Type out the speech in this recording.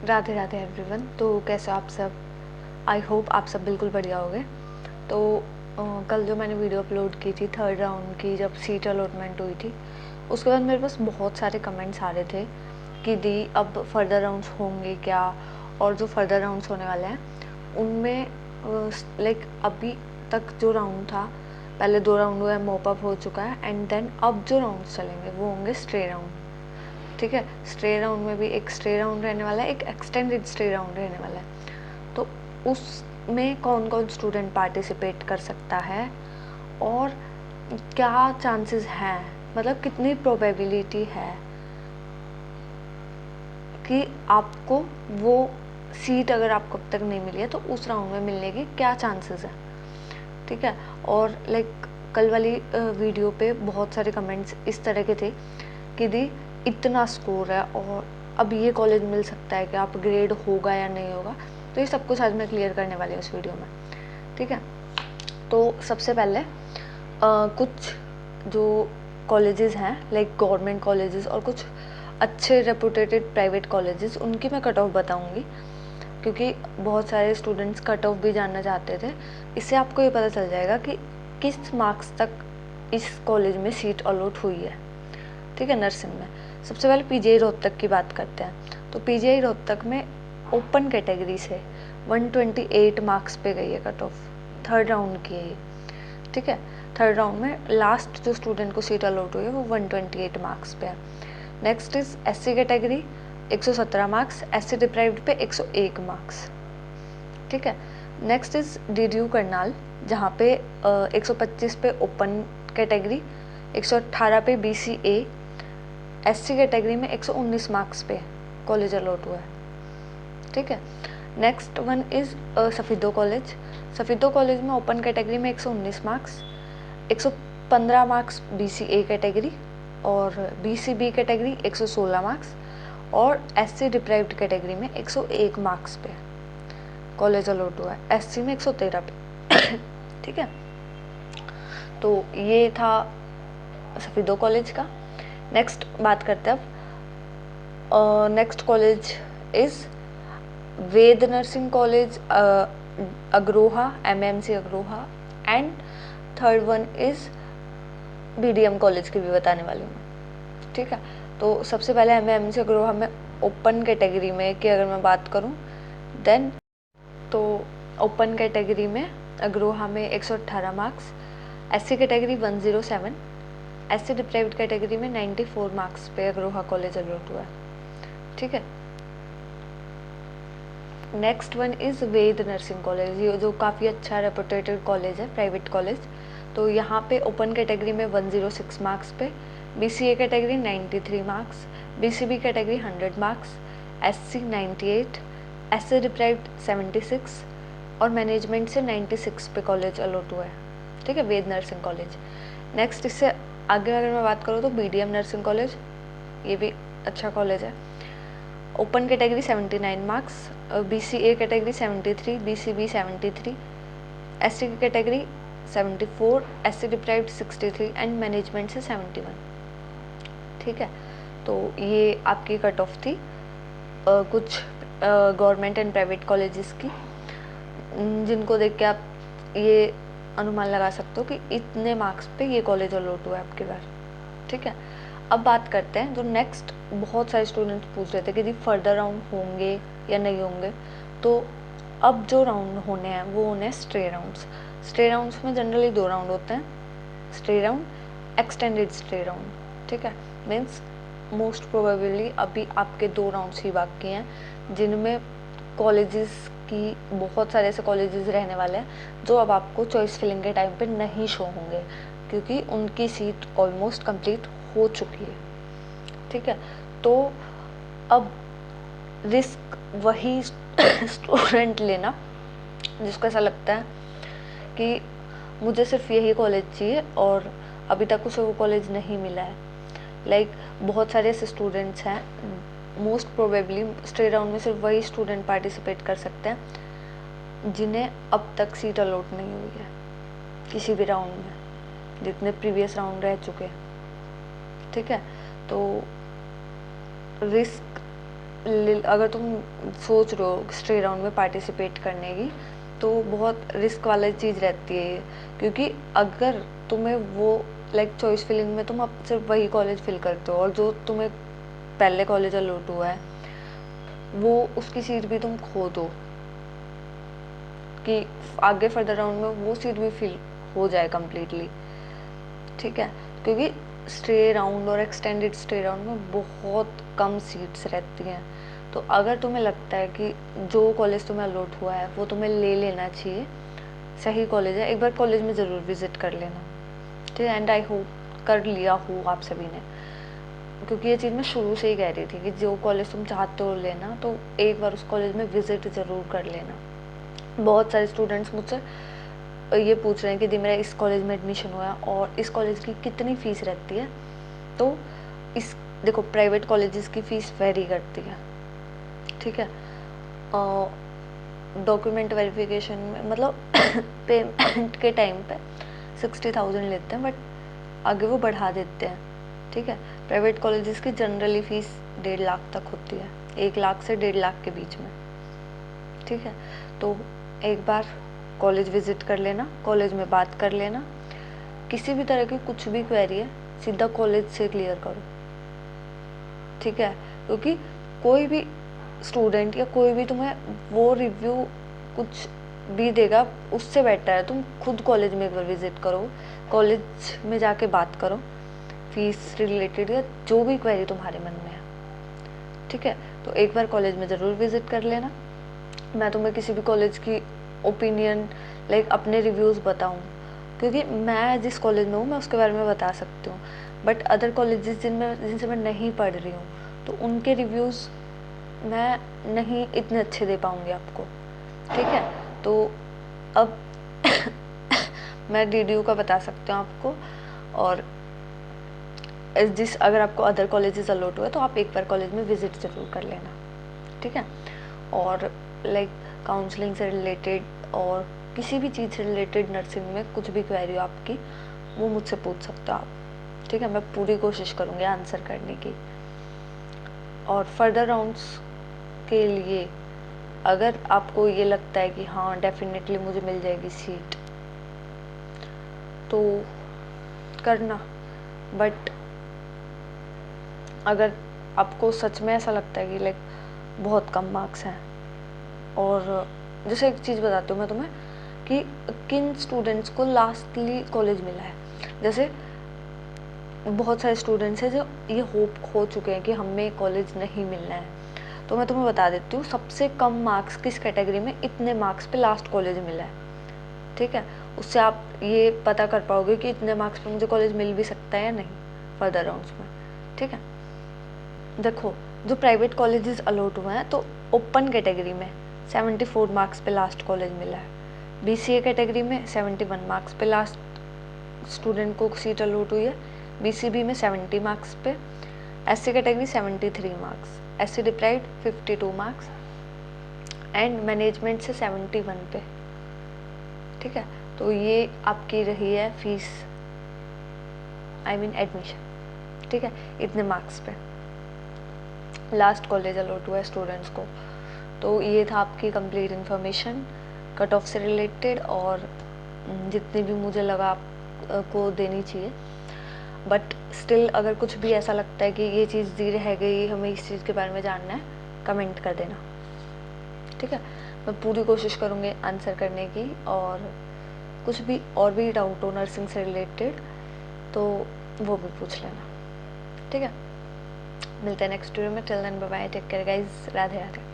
Radhe Radhe everyone. तो कैसे हो आप सब? आई होप आप सब बिल्कुल बढ़िया होगे। तो कल जो मैंने वीडियो अपलोड की थी थर्ड राउंड की, जब सीट अलॉटमेंट हुई थी, उसके बाद मेरे पास बहुत सारे कमेंट्स आ रहे थे कि दी अब फर्दर राउंड्स होंगे क्या, और जो फर्दर राउंड्स होने वाले हैं उनमें लाइक अभी तक जो राउंड था, पहले 2 राउंड हुए, मॉप अप हो चुका है, एंड देन अब जो राउंड्स चलेंगे वो होंगे स्ट्रे राउंड। ठीक है, स्ट्रे राउंड में भी एक स्ट्रे राउंड रहने वाला है, एक एक्सटेंडेड स्ट्रे राउंड रहने वाला है। तो उसमें कौन कौन स्टूडेंट पार्टिसिपेट कर सकता है और क्या चांसेस हैं, मतलब कितनी प्रोबेबिलिटी है कि आपको वो सीट, अगर आपको अब तक नहीं मिली है तो उस राउंड में मिलने की क्या चांसेस है। ठीक है, और लाइक कल वाली वीडियो पे बहुत सारे कमेंट्स इस तरह के थे कि दी इतना स्कोर है और अब ये कॉलेज मिल सकता है कि अपग्रेड होगा या नहीं होगा। तो ये सब कुछ आज मैं क्लियर करने वाली हूँ इस वीडियो में। ठीक है, तो सबसे पहले कुछ जो कॉलेजेस हैं लाइक गवर्नमेंट कॉलेजेस और कुछ अच्छे रेपुटेटेड प्राइवेट कॉलेजेस, उनकी मैं कट ऑफ बताऊँगी, क्योंकि बहुत सारे स्टूडेंट्स कट ऑफ भी जानना चाहते थे। इससे आपको ये पता चल जाएगा कि किस मार्क्स तक इस कॉलेज में सीट अलॉट हुई है। ठीक है, नर्सिंग में सबसे पहले पीजीआई रोहतक की बात करते हैं। तो पीजीआई रोहतक में ओपन कैटेगरी से 128 मार्क्स पे गई है कट ऑफ, थर्ड राउंड की है ये। ठीक है, थर्ड राउंड में लास्ट जो स्टूडेंट को सीट अलॉट हुई है वो 128 मार्क्स पे है। Next is SC category 117 marks, SC deprived पे 101 मार्क्स। ठीक है, नेक्स्ट इज डीडीयू करनाल, जहाँ पे 125 पे ओपन कैटेगरी, 118 पे बीसीए, एससी कैटेगरी में 119 मार्क्स पे कॉलेज अलॉट हुआ है। ठीक है, next one is Safidon college. Safidon college में ओपन कैटेगरी में 119 मार्क्स, 115 मार्क्स बीसीए कैटेगरी और बीसीबी कैटेगरी 116 मार्क्स, और एससी डिप्राइव्ड कैटेगरी में 101 मार्क्स पे कॉलेज अलॉट हुआ है, एससी में 113 पे। ठीक है, तो ये था सफीदो कॉलेज का। नेक्स्ट बात करते हैं अब। Next college is Ved nursing college Agroha, MMC Agroha, and third one is BDM college की भी बताने वाली हूँ मैं। ठीक है, तो सबसे पहले एमएमसी अग्रोहा में ओपन कैटेगरी में की अगर मैं बात करूँ देन, तो ओपन कैटेगरी में अग्रोहा में 118 marks, SC category 107, SC deprived category में 94 मार्क्स पे अग्रोहा कॉलेज अलॉट हुआ है। ठीक है, next one is Ved nursing college, ये जो काफ़ी अच्छा रेपुटेटेड कॉलेज है, प्राइवेट कॉलेज। तो यहाँ पे ओपन कैटेगरी में 106 मार्क्स पे, BCA category 93 marks, BCB category 100 marks, SC 98, SC deprived 76 और मैनेजमेंट से 96 पे कॉलेज अलॉट हुआ है। ठीक है, वेद नर्सिंग कॉलेज। नेक्स्ट इससे आगे अगर मैं बात करूँ तो बीडीएम नर्सिंग कॉलेज, ये भी अच्छा कॉलेज है। Open category 79 marks, BCA category 73, BCB 73, SC की category 74, SC deprived 63 and management से 71। ठीक है, तो ये आपकी कट ऑफ थी कुछ गवर्नमेंट एंड प्राइवेट कॉलेजेस की, जिनको देख के आप ये अनुमान लगा सकते हो कि इतने मार्क्स पे ये कॉलेज अलॉट हुआ है आपके बार। ठीक है, अब बात करते हैं जो नेक्स्ट, बहुत सारे स्टूडेंट्स पूछ रहे थे कि फर्दर राउंड होंगे या नहीं होंगे। तो अब जो राउंड होने हैं वो होने हैं स्ट्रे राउंड्स। स्ट्रे राउंड्स में जनरली 2 राउंड होते हैं, stray round, extended stray round. ठीक है, मीन्स मोस्ट प्रोबेबली अभी आपके 2 राउंड्स ही बाकी हैं, जिनमें कॉलेजेस की बहुत सारे ऐसे कॉलेजेस रहने वाले हैं जो अब आपको चॉइस फिलिंग के टाइम पे नहीं शो होंगे, क्योंकि उनकी सीट ऑलमोस्ट कंप्लीट हो चुकी है। ठीक है, तो अब रिस्क वही स्टूडेंट लेना जिसको ऐसा लगता है कि मुझे सिर्फ यही कॉलेज चाहिए और अभी तक उसे वो कॉलेज नहीं मिला है। लाइक बहुत सारे ऐसे स्टूडेंट्स हैं, मोस्ट प्रोबेबली स्ट्रे राउंड में सिर्फ वही स्टूडेंट पार्टिसिपेट कर सकते हैं जिन्हें अब तक सीट अलॉट नहीं हुई है किसी भी राउंड में, जितने प्रीवियस राउंड रह चुके हैं। ठीक है, तो रिस्क अगर तुम सोच रहे हो स्ट्रे राउंड में पार्टिसिपेट करने की, तो बहुत रिस्क वाली चीज़ रहती है ये, क्योंकि अगर तुम्हें वो लाइक चॉइस फिलिंग में तुम अब सिर्फ वही कॉलेज फिल करते हो और जो तुम्हें पहले कॉलेज अलॉट हुआ है वो उसकी सीट भी तुम खो दो, कि आगे फर्दर राउंड में वो सीट भी फिल हो जाए कम्प्लीटली, ठीक है। क्योंकि स्टे राउंड और एक्सटेंडेड स्टे राउंड में बहुत कम सीट्स रहती हैं, तो अगर तुम्हें लगता है कि जो कॉलेज तुम्हें अलॉट हुआ है वो तुम्हें ले लेना चाहिए, सही कॉलेज है, एक बार कॉलेज में ज़रूर विज़िट कर लेना, ठीक है। एंड आई होप कर लिया हो आप सभी ने, क्योंकि ये चीज़ मैं शुरू से ही कह रही थी कि जो कॉलेज तुम चाहते हो लेना, तो एक बार उस कॉलेज में विज़िट ज़रूर कर लेना। बहुत सारे स्टूडेंट्स मुझसे ये पूछ रहे हैं कि दी मेरा इस कॉलेज में एडमिशन हुआ है और इस कॉलेज की कितनी फ़ीस रहती है। तो इस देखो, प्राइवेट कॉलेजेस की फ़ीस वेरी करती है, ठीक है। डॉक्यूमेंट वेरिफिकेशन में मतलब पेमेंट के टाइम पे 60,000 लेते हैं, बट आगे वो बढ़ा देते हैं, ठीक है। प्राइवेट कॉलेजेस की जनरली फ़ीस 1.5 लाख तक होती है, 1 लाख से 1.5 लाख के बीच में, ठीक है। तो एक बार कॉलेज विज़िट कर लेना, कॉलेज में बात कर लेना, किसी भी तरह की कुछ भी क्वेरी है सीधा कॉलेज से क्लियर करो, ठीक है। क्योंकि कोई भी स्टूडेंट या कोई भी तुम्हें वो रिव्यू कुछ भी देगा, उससे बेटर है तुम खुद कॉलेज में एक बार विज़िट करो, कॉलेज में जाके बात करो फीस रिलेटेड या जो भी क्वेरी तुम्हारे मन में है, ठीक है। तो एक बार कॉलेज में ज़रूर विज़िट कर लेना। मैं तुम्हें किसी भी कॉलेज की ओपिनियन लाइक अपने रिव्यूज़ बताऊँ, क्योंकि मैं जिस कॉलेज में हूँ मैं उसके बारे में बता सकती हूँ, बट अदर कॉलेजेस जिनसे मैं नहीं पढ़ रही हूँ तो उनके रिव्यूज़ मैं नहीं इतने अच्छे दे पाऊँगी आपको, ठीक है। तो अब मैं DDU का बता सकती हूँ आपको, और अगर आपको अदर कॉलेजेस अलॉट हुए तो आप एक बार कॉलेज में विज़िट ज़रूर कर लेना, ठीक है। और लाइक काउंसलिंग से रिलेटेड और किसी भी चीज़ से रिलेटेड नर्सिंग में कुछ भी क्वेरी हो आपकी, वो मुझसे पूछ सकते हो आप, ठीक है। मैं पूरी कोशिश करूँगी आंसर करने की। और फर्दर राउंड्स के लिए अगर आपको ये लगता है कि हाँ डेफिनेटली मुझे मिल जाएगी सीट, तो करना, बट अगर आपको सच में ऐसा लगता है कि लाइक बहुत कम मार्क्स हैं, और जैसे एक चीज़ बताती हूँ मैं तुम्हें कि किन स्टूडेंट्स को लास्टली कॉलेज मिला है। जैसे बहुत सारे स्टूडेंट्स हैं जो ये होप खो चुके हैं कि हमें कॉलेज नहीं मिलना है, तो मैं तुम्हें बता देती हूँ सबसे कम मार्क्स किस कैटेगरी में इतने मार्क्स पे लास्ट कॉलेज मिला है, ठीक है। उससे आप ये पता कर पाओगे कि इतने मार्क्स पे मुझे कॉलेज मिल भी सकता है या नहीं फर्दर राउंड्स में, ठीक है। देखो, जो प्राइवेट कॉलेजेस अलॉट हुए हैं तो ओपन कैटेगरी में 74 मार्क्स पे लास्ट कॉलेज मिला है, BCA कैटेगरी में 71 मार्क्स पे लास्ट स्टूडेंट को सीट अलॉट हुई है, BCB में 70 मार्क्स पे, SC category 73 marks, SC deprived 52 marks and management से 71 पे, ठीक है। तो ये आपकी रही है फीस, आई मीन एडमिशन, ठीक है, इतने मार्क्स पे लास्ट कॉलेज अलॉट हुआ है स्टूडेंट्स को। तो ये था आपकी कंप्लीट इन्फॉर्मेशन कट ऑफ से रिलेटेड, और जितनी भी मुझे लगा आपको देनी चाहिए। बट स्टिल अगर कुछ भी ऐसा लगता है कि ये चीज़ दी रह गई, हमें इस चीज़ के बारे में जानना है, कमेंट कर देना, ठीक है। मैं पूरी कोशिश करूँगी आंसर करने की, और कुछ भी और भी डाउट हो नर्सिंग से रिलेटेड तो वो भी पूछ लेना, ठीक है। मिलते हैं नेक्स्ट वीडियो में, till then bye bye, take care guys, Radhe Radhe.